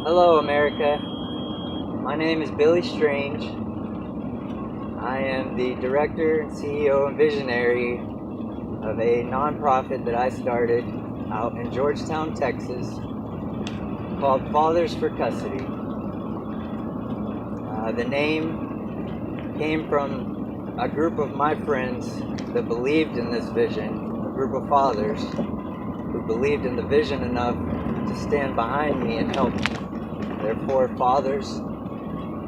Hello, America. My name is Billy Strange. I am the director and CEO and visionary of a nonprofit that I started out in Georgetown, Texas, called Fathers for Custody. The name came from a group of my friends that believed in this vision, a group of fathers who believed in the vision enough to stand behind me and help me. Therefore, fathers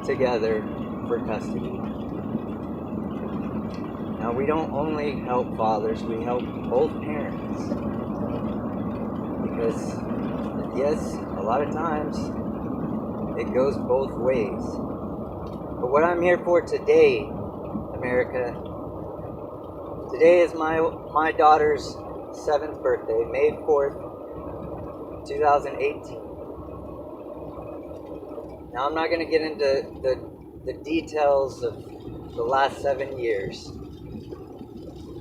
together for custody. Now, we don't only help fathers, we help both parents. Because, yes, a lot of times it goes both ways. But what I'm here for today, America, today is my daughter's 7th birthday, May 4th, 2018. Now, I'm not going to get into the details of the last 7 years.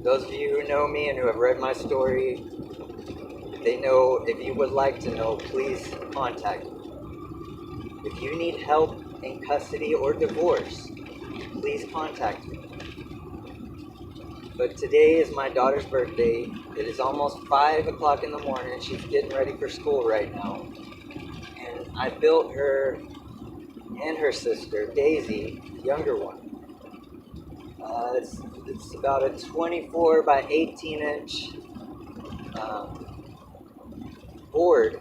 Those of you who know me and who have read my story, they know. If you would like to know, please contact me. If you need help in custody or divorce, please contact me. But today is my daughter's birthday. It is almost 5 o'clock in the morning. She's getting ready for school right now. And I built her and her sister, Daisy, the younger one. It's about a 24 by 18 inch board,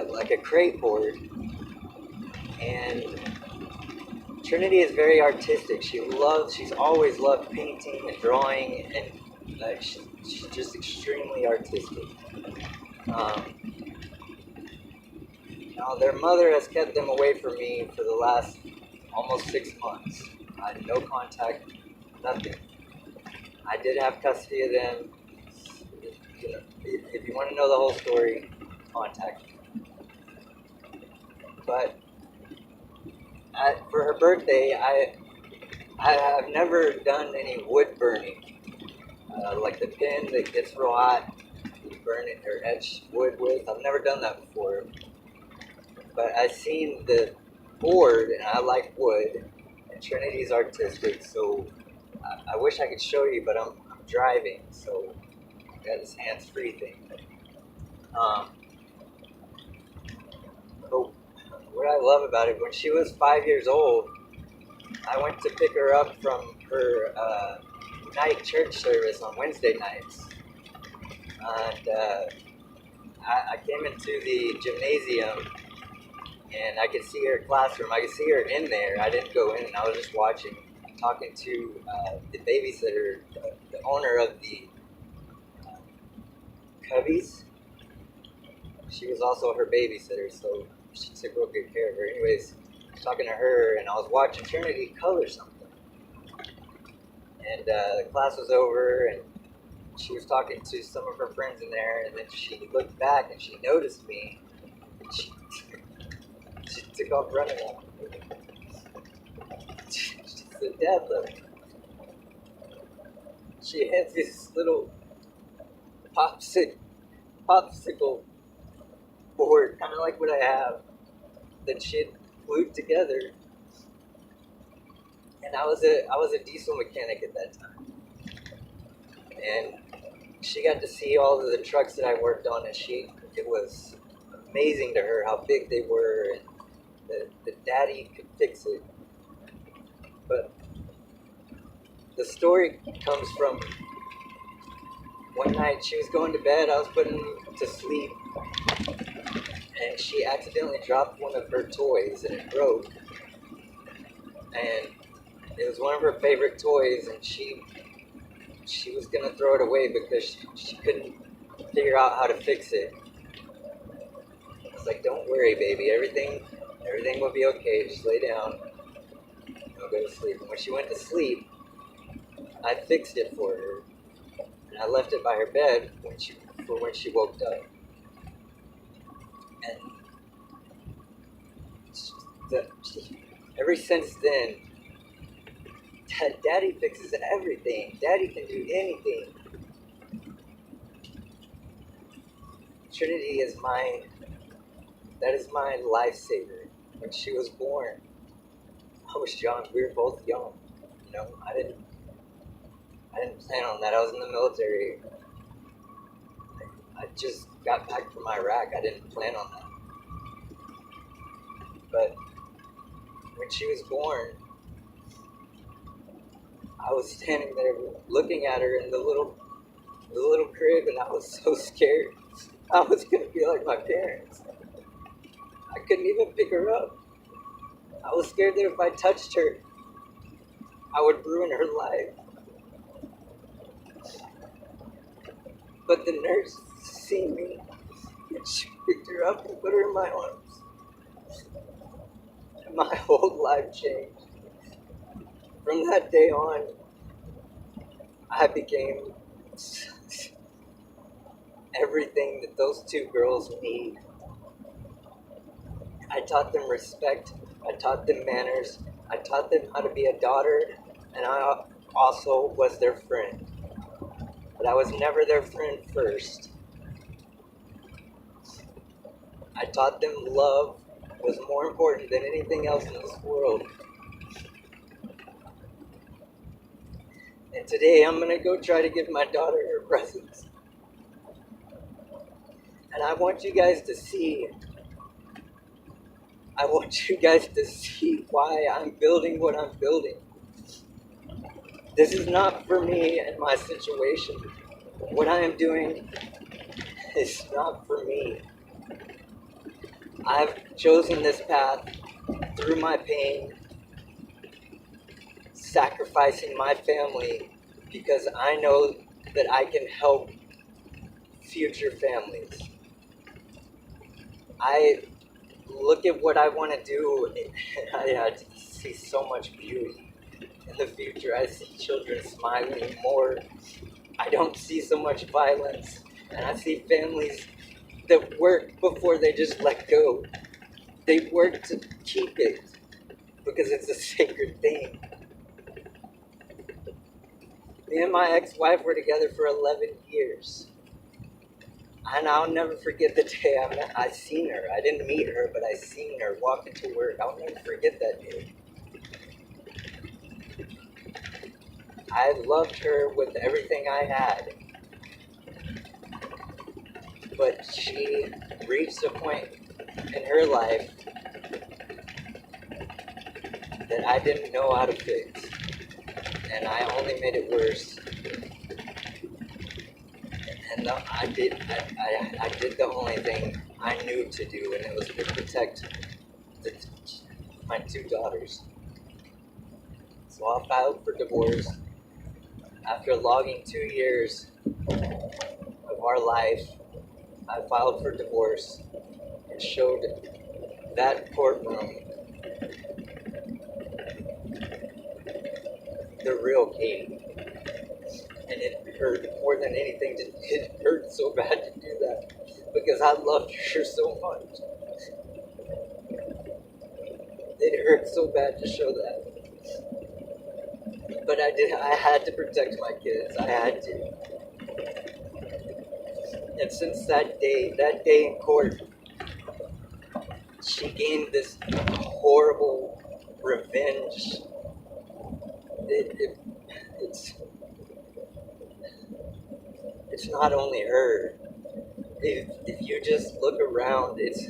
like a crate board. And Trinity is very artistic. She's always loved painting and drawing, and she's just extremely artistic. Now, their mother has kept them away from me for the last almost 6 months. I had no contact, nothing. I did have custody of them. If you want to know the whole story, contact me. But for her birthday, I have never done any wood burning. Like the pin that gets real hot, you burn it or etch wood with. I've never done that before. But I've seen the board, and I like wood, and Trinity's artistic, so I wish I could show you, but I'm driving, so I got this hands-free thing. But what I love about it, when she was 5 years old, I went to pick her up from her night church service on Wednesday nights, and I came into the gymnasium, and I could see her classroom. I could see her in there. I didn't go in. I was just watching, talking to the babysitter, the owner of the Cubbies. She was also her babysitter, so she took real good care of her. Anyways, I was talking to her, and I was watching Trinity color something. And the class was over, and she was talking to some of her friends in there, and then she looked back, and she noticed me. She took off running out. She said, "Dad, look." She had this little popsicle board, kind of like what I have, that she had glued together. And I was a diesel mechanic at that time. And she got to see all of the trucks that I worked on, and it was amazing to her how big they were, and the daddy could fix it. But the story comes from one night she was going to bed. I was putting her to sleep, and she accidentally dropped one of her toys, and it broke. And it was one of her favorite toys, and she was gonna throw it away because she couldn't figure out how to fix it. I was like, "Don't worry, baby. Everything will be okay. Just lay down and I'll go to sleep." And when she went to sleep, I fixed it for her, and I left it by her bed when she woke up. And ever since then, Daddy fixes everything. Daddy can do anything. Trinity is my That is my lifesaver. When she was born, I was young. We were both young. You know, I didn't plan on that. I was in the military. I just got back from Iraq. I didn't plan on that. But when she was born, I was standing there looking at her in the little crib, and I was so scared. I was gonna be like my parents. I couldn't even pick her up. I was scared that if I touched her, I would ruin her life. But the nurse seen me, and she picked her up and put her in my arms. And my whole life changed. From that day on, I became everything that those two girls need. I taught them respect. I taught them manners. I taught them how to be a daughter, and I also was their friend. But I was never their friend first. I taught them love was more important than anything else in this world. And today I'm going to go try to give my daughter her presents. And I want you guys to see why I'm building what I'm building. This is not for me and my situation. What I am doing is not for me. I've chosen this path through my pain, sacrificing my family, because I know that I can help future families. I look at what I want to do, and I see so much beauty in the future. I see children smiling more. I don't see so much violence, and I see families that work before they just let go. They work to keep it because it's a sacred thing. Me and my ex-wife were together for 11 years. And I'll never forget the day I seen her. I didn't meet her, but I seen her walking to work. I'll never forget that day. I loved her with everything I had. But she reached a point in her life that I didn't know how to fix. And I only made it worse. And I did the only thing I knew to do, and it was to protect my two daughters. So I filed for divorce. After logging 2 years of our life, I filed for divorce and showed that courtroom the real Katie. And it hurt more than anything. It hurt so bad to do that because I loved her so much. It hurt so bad to show that. But I had to protect my kids. I had to. And since that day in court, she gained this horrible revenge. It's not only her. If you just look around, it's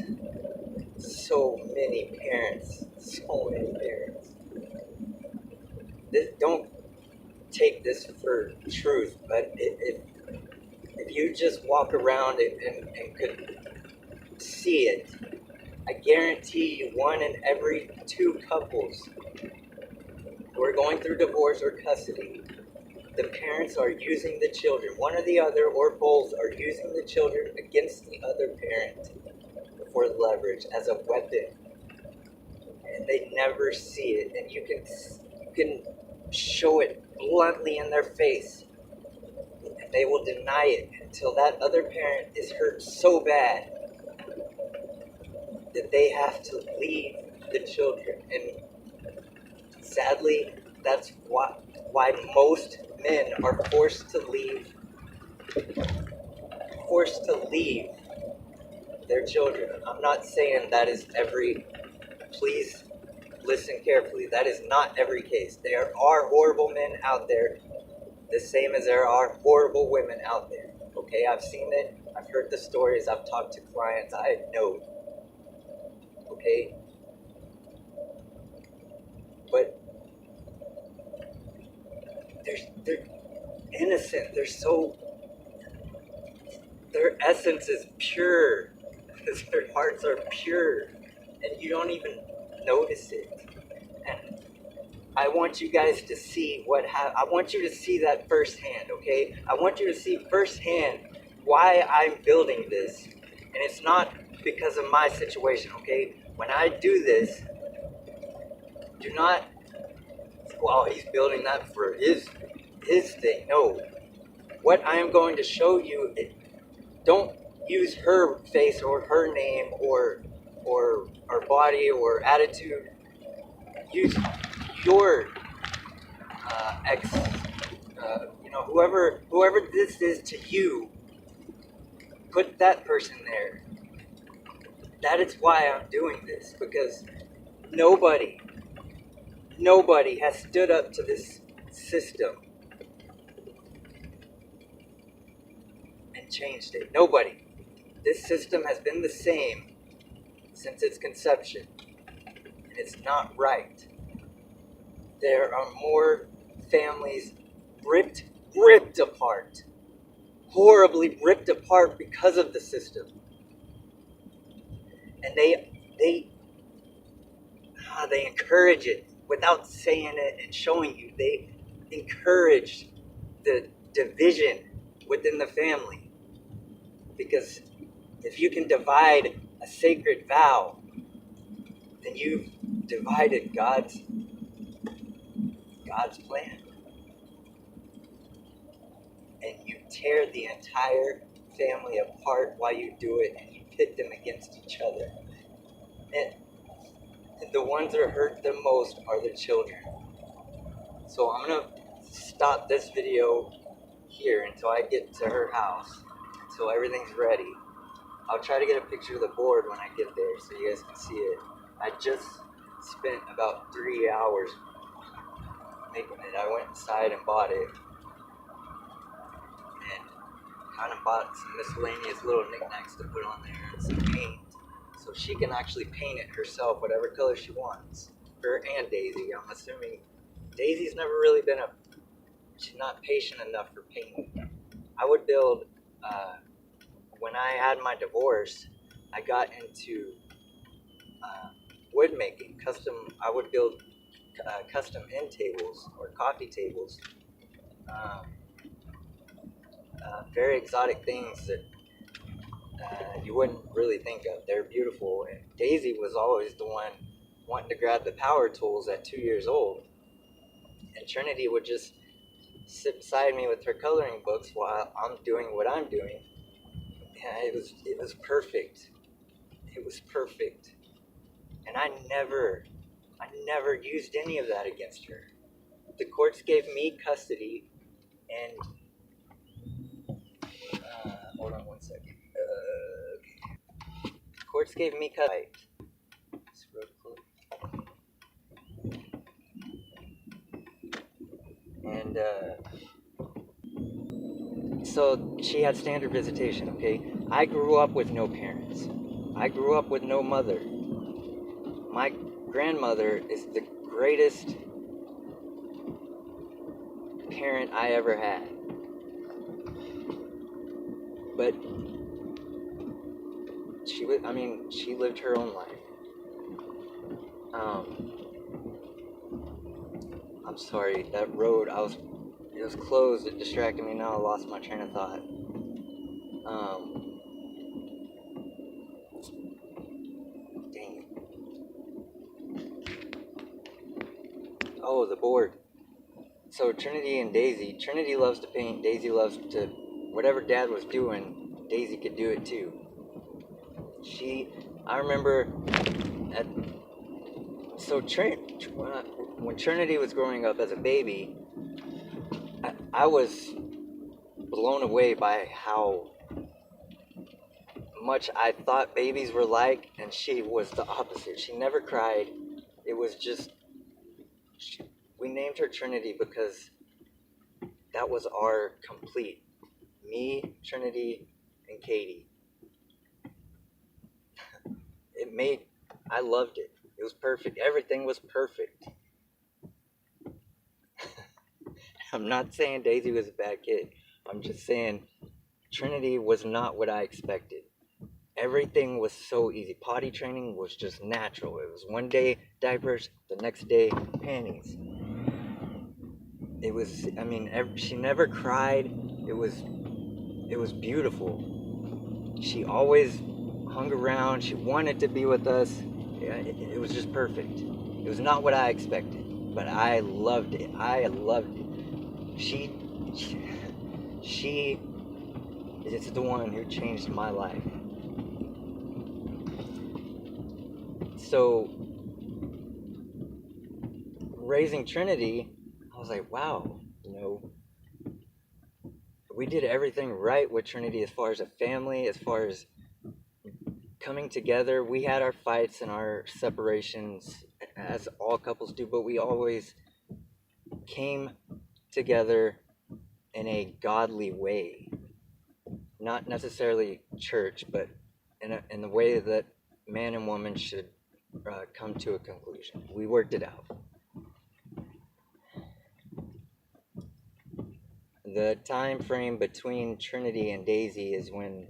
so many parents. Don't take this for truth, but if you just walk around and could see it, I guarantee you 1 in every 2 couples who are going through divorce or custody, the parents are using the children, one or the other or both are using the children against the other parent for leverage as a weapon. And they never see it, and you can show it bluntly in their face, and they will deny it until that other parent is hurt so bad that they have to leave the children. And sadly, that's why most men are forced to leave their children. I'm not saying that is every, please listen carefully, that is not every case. There are horrible men out there, the same as there are horrible women out there. Okay, I've seen it, I've heard the stories, I've talked to clients, I know. Okay? But they're innocent, their essence is pure. Their hearts are pure. And you don't even notice it. And I want you guys to see I want you to see that firsthand, okay? I want you to see firsthand why I'm building this. And it's not because of my situation, okay? When I do this, do not, well, he's building that for his thing. No. What I am going to show you, don't use her face or her name or her body or attitude. Use your whoever this is to you, put that person there. That is why I'm doing this, because nobody has stood up to this system and changed it. Nobody. This system has been the same since its conception, and it's not right. There are more families ripped apart, horribly ripped apart because of the system. And they encourage it without saying it and showing you. They encourage the division within the family, because if you can divide a sacred vow, then you've divided God's plan. And you tear the entire family apart while you do it, and you pit them against each other. And the ones that are hurt the most are the children. So I'm going to stop this video here until I get to her house, until everything's ready. I'll try to get a picture of the board when I get there so you guys can see it. I just spent about 3 hours making it. I went inside and bought it, and kind of bought some miscellaneous little knickknacks to put on there and some paint, so she can actually paint it herself, whatever color she wants. Her and Daisy. I'm assuming Daisy's never really been she's not patient enough for painting. I would build, when I had my divorce, I got into wood making, I would build custom end tables or coffee tables, very exotic things that you wouldn't really think of. They're beautiful, and Daisy was always the one wanting to grab the power tools at 2 years old, and Trinity would just sit beside me with her coloring books while I'm doing what I'm doing. Yeah, it was perfect. It was perfect. And I never used any of that against her. The courts gave me custody, and hold on one second. Okay. Courts gave me custody. This road closed. And so she had standard visitation, okay? I grew up with no parents. I grew up with no mother. My grandmother is the greatest parent I ever had. But she lived her own life. I'm sorry, that road, it was closed, it distracted me, now I lost my train of thought. Dang it. Oh, the board. So Trinity and Daisy, Trinity loves to paint, Daisy loves to, whatever Dad was doing, Daisy could do it too. I remember when Trinity was growing up as a baby, I was blown away by how much I thought babies were like, and she was the opposite. She never cried. It was just, we named her Trinity because that was our complete. Me, Trinity, and Katie. I loved it. It was perfect. Everything was perfect. I'm not saying Daisy was a bad kid. I'm just saying Trinity was not what I expected. Everything was so easy. Potty training was just natural. It was one day diapers, the next day panties. It was, she never cried. It was beautiful. She always hung around. She wanted to be with us. It was just perfect. It was not what I expected, but I loved it. She is the one who changed my life. So, raising Trinity, I was like, wow, we did everything right with Trinity as far as a family, as far as coming together. We had our fights and our separations, as all couples do, but we always came together in a godly way. Not necessarily church, but in the way that man and woman should come to a conclusion. We worked it out. The time frame between Trinity and Daisy is when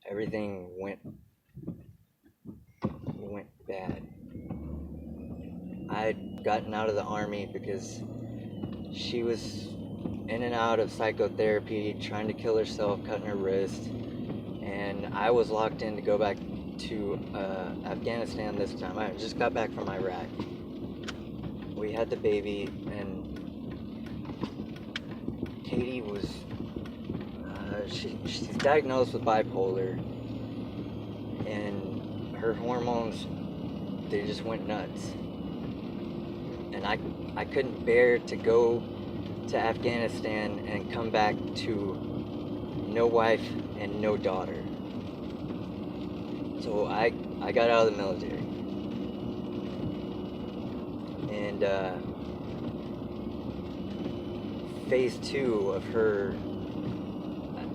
everything went bad. I'd gotten out of the army because she was in and out of psychotherapy, trying to kill herself, cutting her wrist, and I was locked in to go back to Afghanistan this time. I just got back from Iraq. We had the baby, and Katie was she's diagnosed with bipolar, and her hormones, they just went nuts, and I couldn't bear to go to Afghanistan and come back to no wife and no daughter. So I got out of the military, and phase 2 of her,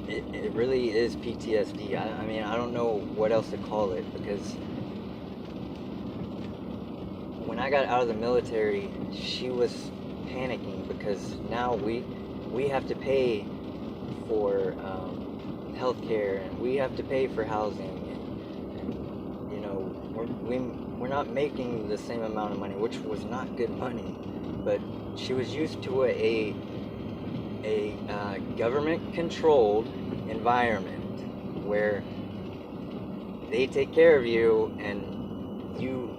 it really is PTSD. I don't know what else to call it, because when I got out of the military, she was panicking because now we have to pay for healthcare, and we have to pay for housing, and we're not making the same amount of money, which was not good money, but she was used to a government-controlled environment where they take care of you and you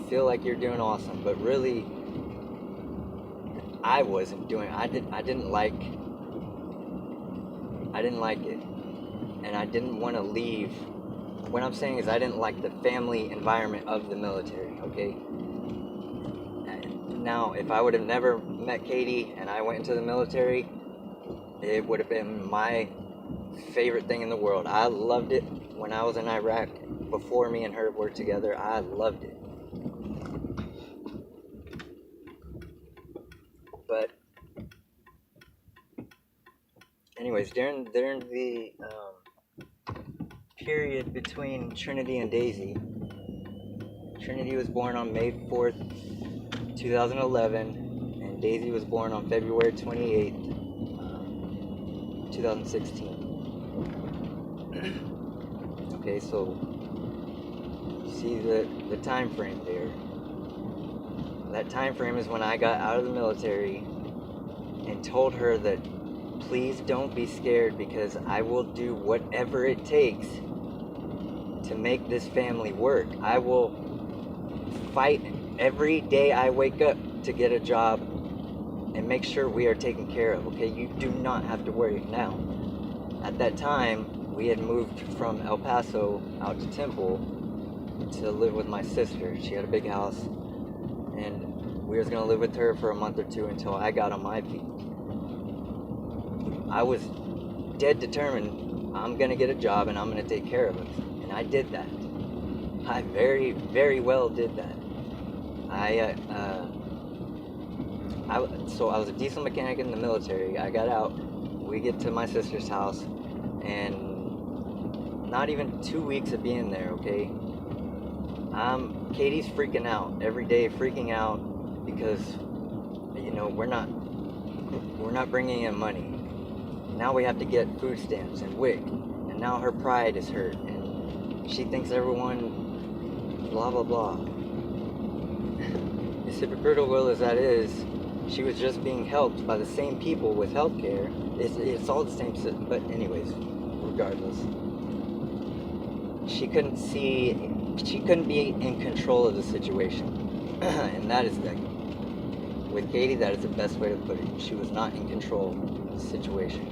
feel like you're doing awesome, but really I wasn't doing. I didn't like it, and I didn't want to leave. What I'm saying is I didn't like the family environment of the military. Okay. Now, if I would have never met Katie and I went into the military, it would have been my favorite thing in the world. I loved it when I was in Iraq. Before me and her were together, I loved it. But anyways, during the period between Trinity and Daisy, Trinity was born on May 4th, 2011, and Daisy was born on February 28th, 2016. Okay, so you see the time frame there. That time frame is when I got out of the military and told her that please don't be scared, because I will do whatever it takes to make this family work. I will fight every day I wake up to get a job and make sure we are taken care of, okay? You do not have to worry. Now, at that time, we had moved from El Paso out to Temple to live with my sister. She had a big house, and we was gonna live with her for a month or two until I got on my feet. I was dead determined I'm gonna get a job and I'm gonna take care of it. And I did that. I very, very well did that. So I was a diesel mechanic in the military. I got out. We get to my sister's house, and not even 2 weeks of being there. Okay, Katie's freaking out every day, freaking out because we're not bringing in money. Now we have to get food stamps and WIC, and now her pride is hurt, and she thinks everyone blah blah blah. As hypocritical as that is, she was just being helped by the same people with healthcare. It's all the same system. But anyways, regardless, she couldn't be in control of the situation. And that is with Katie, that is the best way to put it. She was not in control of the situation.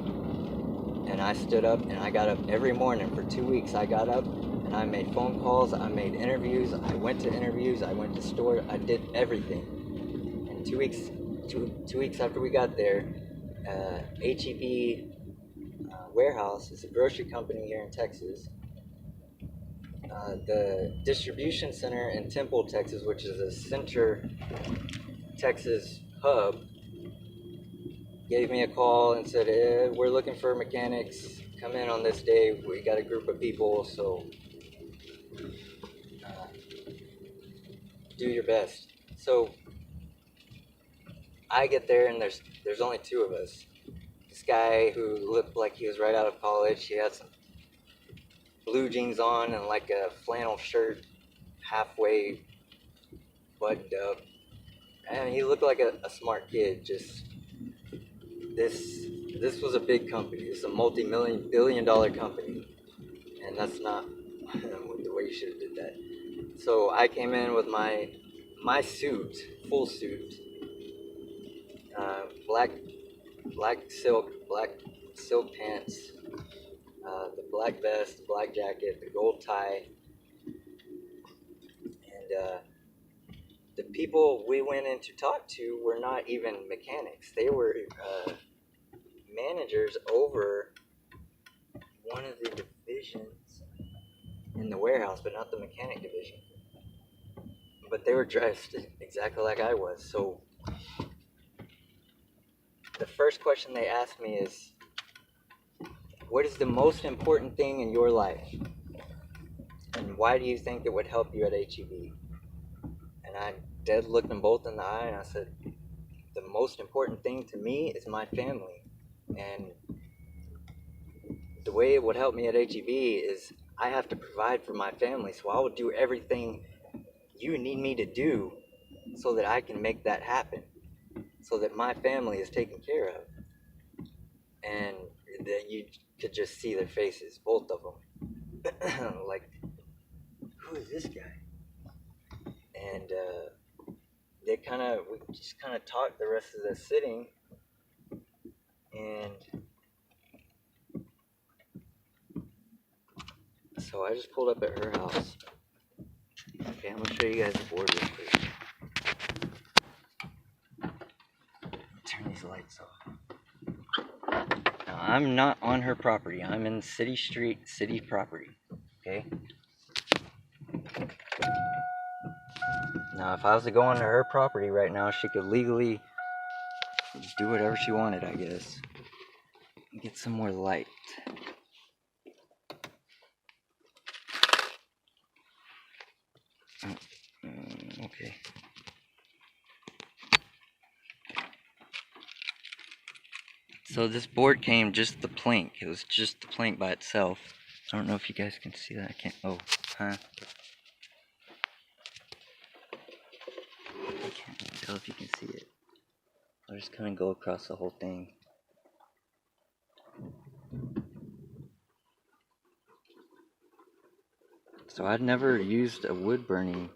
And I stood up and I got up every morning for 2 weeks. I got up and I made phone calls, I made interviews, I went to interviews, I went to store, I did everything. And 2 weeks after we got there, HEB Warehouse is a grocery company here in Texas. The distribution center in Temple, Texas, which is a Center Texas hub, gave me a call and said, we're looking for mechanics. Come in on this day. We got a group of people, so do your best. So I get there and there's only 2 of us. This guy who looked like he was right out of college, he had some blue jeans on and like a flannel shirt, halfway buttoned up. And he looked like a smart kid. Just this was a big company. It's a multi-billion-dollar company, and that's not the way you should have did that. So I came in with my suit, full suit, black silk pants, the black vest, black jacket, the gold tie, and the people we went in to talk to were not even mechanics. They were managers over one of the divisions in the warehouse, but not the mechanic division. But they were dressed exactly like I was. So the first question they asked me is, what is the most important thing in your life? And why do you think it would help you at HEB? And I dead looked them both in the eye and I said, the most important thing to me is my family. And the way it would help me at HEB is I have to provide for my family. So I will do everything you need me to do so that I can make that happen. So that my family is taken care of. And that you could just see their faces, both of them. Like, who is this guy? And we just kind of talked the rest of the sitting, and so I just pulled up at her house. Okay, I'm gonna show you guys the board real quick. Turn these lights off. Now, I'm not on her property. I'm in city property. Okay. Now, if I was to go onto her property right now, she could legally do whatever she wanted, I guess. Get some more light. Okay. So this board came just the plank. It was just the plank by itself. I don't know if you guys can see that. I can't. Oh, huh? I can't tell if you can see it. I'll just kind of go across the whole thing. So I'd never used a wood burning,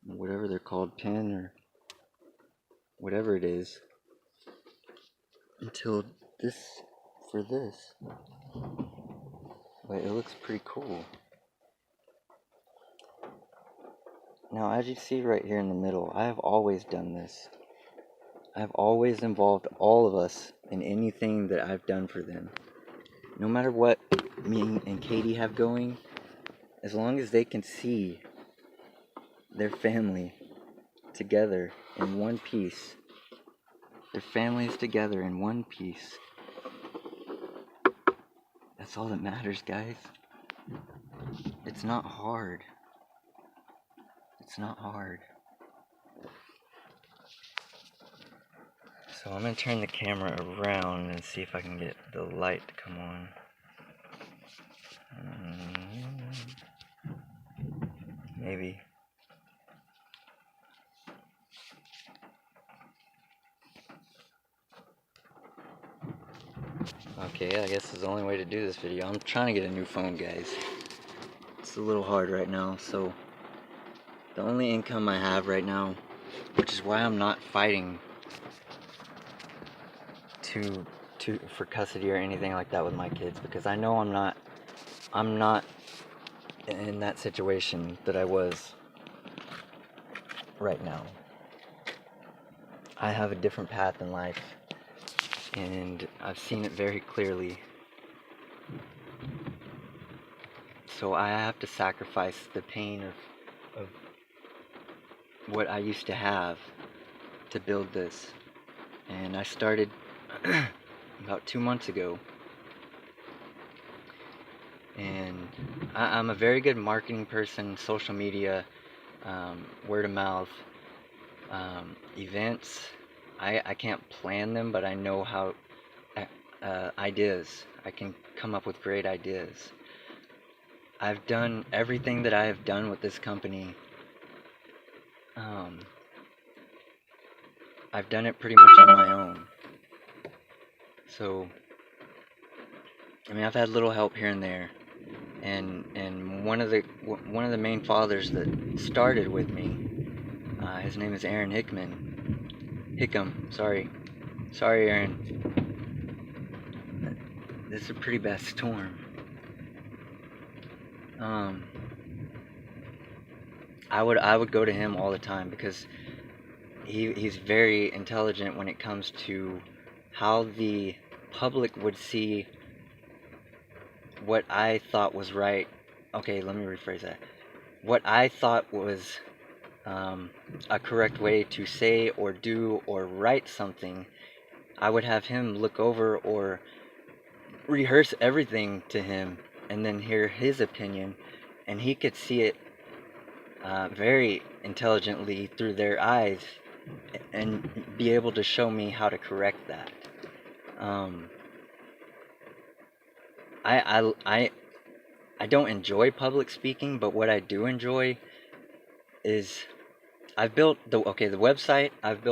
whatever they're called, pen or whatever it is, until this. But it looks pretty cool. Now, as you see right here in the middle, I have always done this. I've always involved all of us in anything that I've done for them. no matter what me and Katie have going, as long as they can see their family together in one piece, their families together in one piece, that's all that matters, guys. It's not hard. It's not hard. So I'm gonna turn the camera around and see if I can get the light to come on. Maybe. Okay, I guess this is the only way to do this video. I'm trying to get a new phone, guys. It's a little hard right now, so the only income I have right now, which is why I'm not fighting for custody or anything like that with my kids, because I know I'm not in that situation that I was right now. I have a different path in life, and I've seen it very clearly. So I have to sacrifice the pain of what I used to have to build this. And I started about 2 months ago. And I'm a very good marketing person, social media, word of mouth, events. I can't plan them, but I know how, ideas. I can come up with great ideas. I've done everything that I have done with this company. I've done it pretty much on my own. So, I mean, I've had little help here and there, and one of the main fathers that started with me, his name is Aaron Hickam. Sorry, Aaron. This is a pretty bad storm. I would go to him all the time because he's very intelligent when it comes to how the public would see what I thought was right. Okay, let me rephrase that. What I thought was a correct way to say or do or write something, I would have him look over or rehearse everything to him and then hear his opinion, and he could see it very intelligently through their eyes and be able to show me how to correct that. I don't enjoy public speaking, but what I do enjoy is I've built the website. I've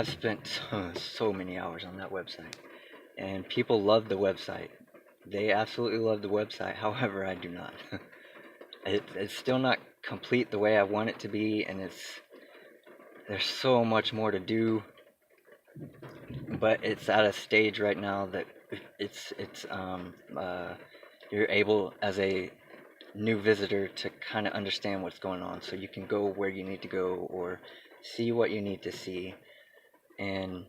spent so many hours on that website, and people love the website. They absolutely love the website. However, I do not. It's still not complete the way I want it to be, and there's so much more to do. But it's at a stage right now that you're able as a new visitor to kind of understand what's going on, so you can go where you need to go or see what you need to see. And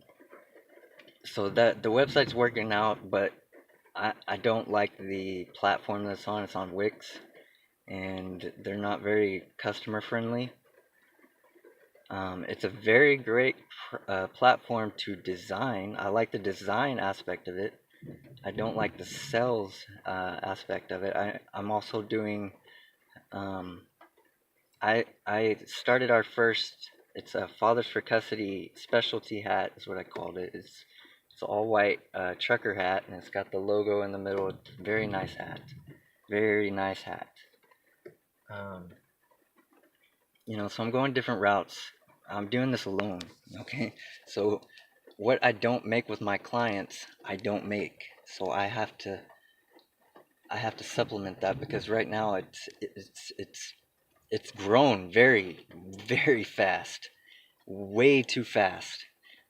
so that the website's working out, but I don't like the platform that's on. It's on Wix, and they're not very customer friendly. It's a very great platform to design. I like the design aspect of it. I don't like the sales aspect of it. I'm also doing. I started our first. It's a Fathers for Custody specialty hat is what I called it. It's all white trucker hat, and it's got the logo in the middle. It's a very nice hat. Very nice hat. So I'm going different routes. I'm doing this alone, okay? So what I don't make with my clients, I don't make. So I have to supplement that, because right now it's grown very, very fast, way too fast.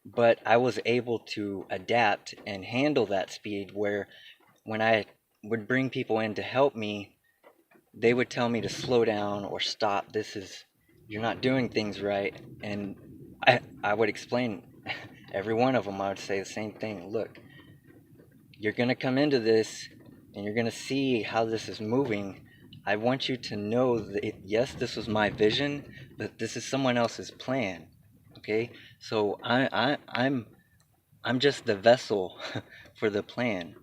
But I was able to adapt and handle that speed, where when I would bring people in to help me, they would tell me to slow down or stop. You're not doing things right. And I would explain every one of them. I would say the same thing. Look, you're going to come into this and you're going to see how this is moving. I want you to know that, yes, this was my vision, but this is someone else's plan. Okay? So I'm just the vessel for the plan.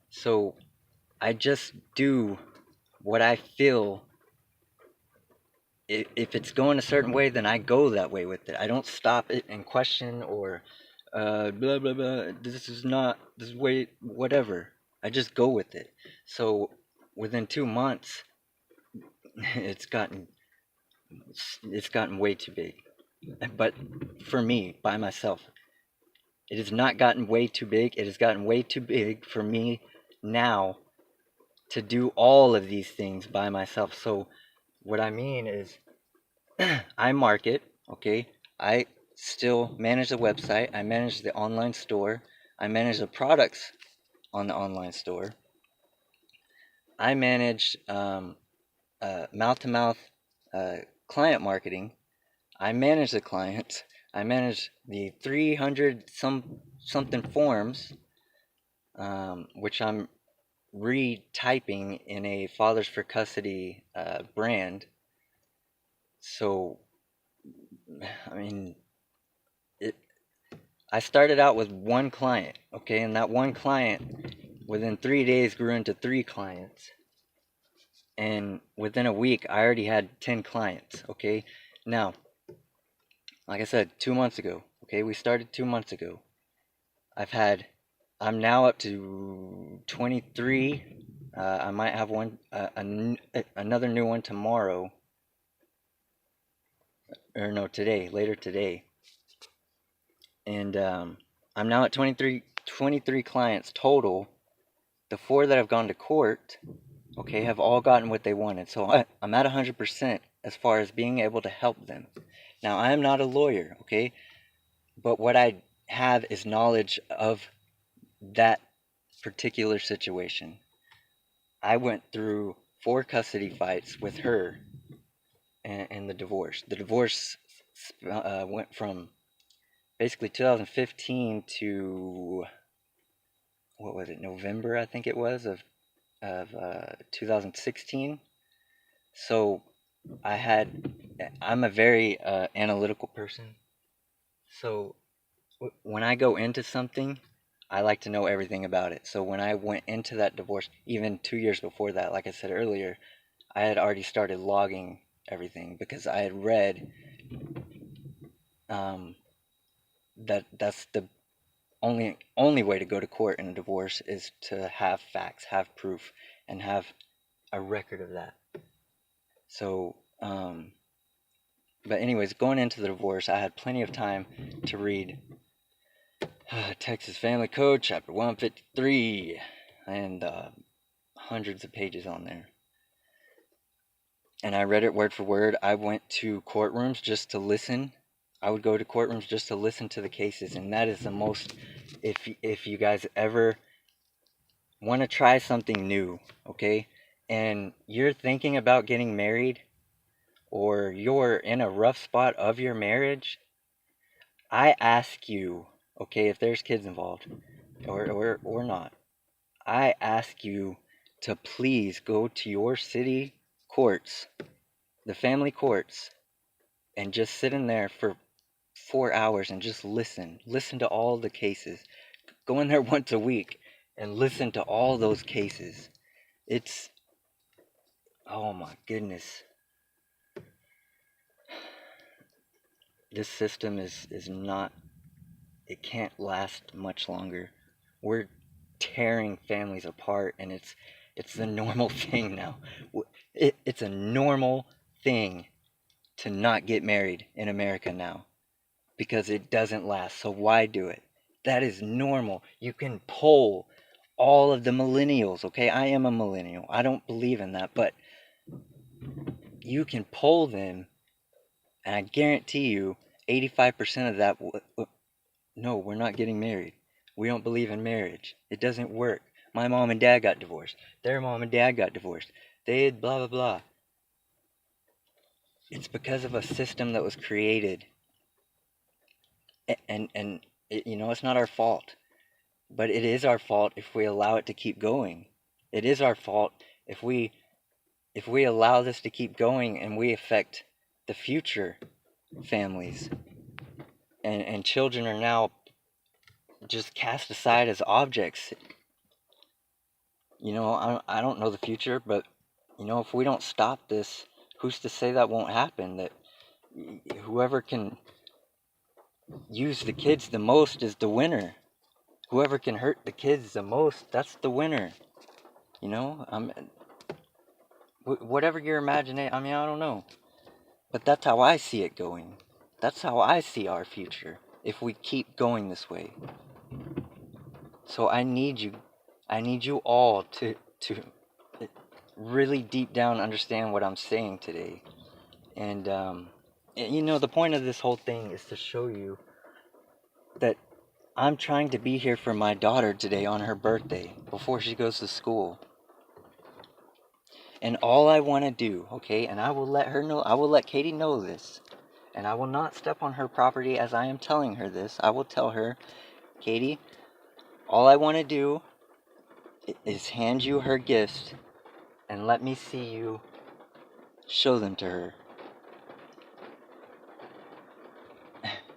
So I just do what I feel. If it's going a certain way, then I go that way with it. I don't stop it and question or blah blah blah. This is not this way. Whatever. I just go with it. So within 2 months, it's gotten it's gotten way too big. But for me, by myself, it has not gotten way too big. It has gotten way too big for me now to do all of these things by myself. So what I mean is I market, okay? I still manage the website. I manage the online store. I manage the products on the online store. I manage mouth-to-mouth client marketing. I manage the clients. I manage the 300 something forms, which I'm retyping in a Fathers for Custody brand. So, I mean, it, I started out with one client, okay, and that one client within 3 days grew into 3 clients, and within a week I already had 10 clients, okay. Now, like I said, 2 months ago, okay, we started 2 months ago. I'm now up to 23. I might have another new one tomorrow, or no, today, later today. And I'm now at 23 clients total. The 4 that have gone to court, okay, have all gotten what they wanted. So I'm at 100% as far as being able to help them. Now, I am not a lawyer, okay, but what I have is knowledge of that particular situation. I went through 4 custody fights with her and the divorce. The divorce went from basically 2015 to, what was it, November, I think it was, of 2016. So I'm a very analytical person. So when I go into something, I like to know everything about it. So when I went into that divorce, even 2 years before that, like I said earlier, I had already started logging everything because I had read um, that that's the only way to go to court in a divorce is to have facts, have proof, and have a record of that. So, but anyways, going into the divorce, I had plenty of time to read Texas Family Code, Chapter 153, and hundreds of pages on there. And I read it word for word. I went to courtrooms just to listen. I would go to courtrooms just to listen to the cases, and that is the most. If you guys ever want to try something new, okay, and you're thinking about getting married, or you're in a rough spot of your marriage, I ask you, okay, if there's kids involved, or not, I ask you to please go to your city courts, the family courts, and just sit in there for 4 hours and just listen to all the cases. Go in there once a week and listen to all those cases. It's, oh my goodness, this system is not, it can't last much longer. We're tearing families apart, and it's the normal thing now. It's a normal thing to not get married in America now because it doesn't last. So why do it? That is normal. You can poll all of the millennials, okay? I am a millennial. I don't believe in that, but you can poll them, and I guarantee you 85% of that, no, we're not getting married. We don't believe in marriage. It doesn't work. My mom and dad got divorced. Their mom and dad got divorced. They had blah, blah, blah. It's because of a system that was created. And it, it's not our fault. But it is our fault if we allow it to keep going. It is our fault if we allow this to keep going and we affect the future families. And children are now just cast aside as objects. I don't know the future, but if we don't stop this, who's to say that won't happen? That whoever can use the kids the most is the winner. Whoever can hurt the kids the most, that's the winner. Whatever your imagination, I don't know. But that's how I see it going. That's how I see our future if we keep going this way. So I need you all to really deep down understand what I'm saying today. And the point of this whole thing is to show you that I'm trying to be here for my daughter today on her birthday before she goes to school. And all I want to do, okay, and I will let her know, I will let Katie know this, and I will not step on her property as I am telling her this. I will tell her, Katie, all I want to do is hand you her gifts and let me see you show them to her.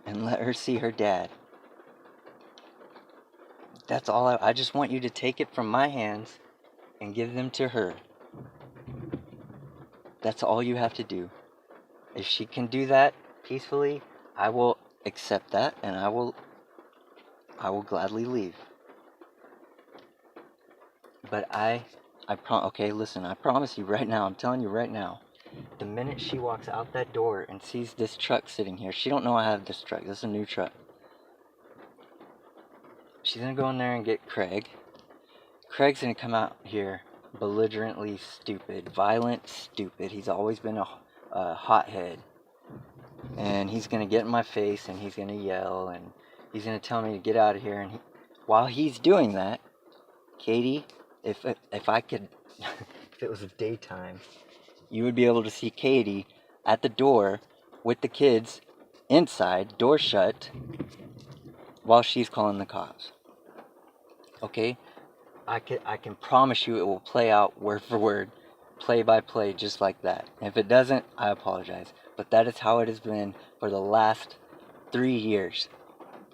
And let her see her dad. That's all I just want you to take it from my hands and give them to her. That's all you have to do. If she can do that peacefully, I will accept that and I will gladly leave. But okay, listen, I promise you right now, I'm telling you right now, the minute she walks out that door and sees this truck sitting here, she don't know I have this truck, this is a new truck. She's gonna go in there and get Craig. Craig's gonna come out here belligerently stupid, violent, stupid. He's always been a hothead. And he's gonna get in my face and he's gonna yell and he's gonna tell me to get out of here. And while he's doing that, Katie, if I could, if it was daytime, you would be able to see Katie at the door with the kids inside, door shut, while she's calling the cops. Okay? I can promise you it will play out word for word, play by play, just like that. And if it doesn't, I apologize. But that is how it has been for the last 3 years.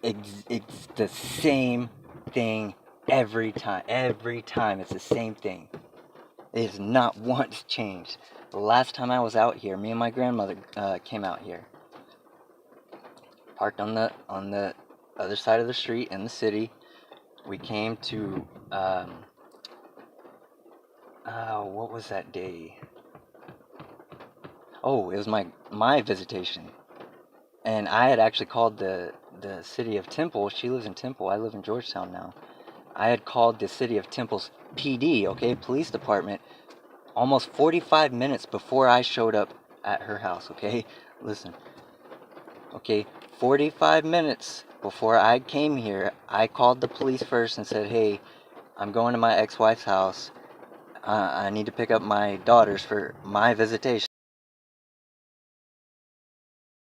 It's the same thing every time. Every time it's the same thing. It has not once changed. The last time I was out here, me and my grandmother came out here. Parked on the other side of the street in the city. We came to, what was that day? Oh, it was my visitation. And I had actually called the city of Temple. She lives in Temple. I live in Georgetown now. I had called the city of Temple's PD, okay, police department, almost 45 minutes before I showed up at her house, okay? Listen. Okay, 45 minutes before I came here, I called the police first and said, hey, I'm going to my ex-wife's house. I need to pick up my daughters for my visitation.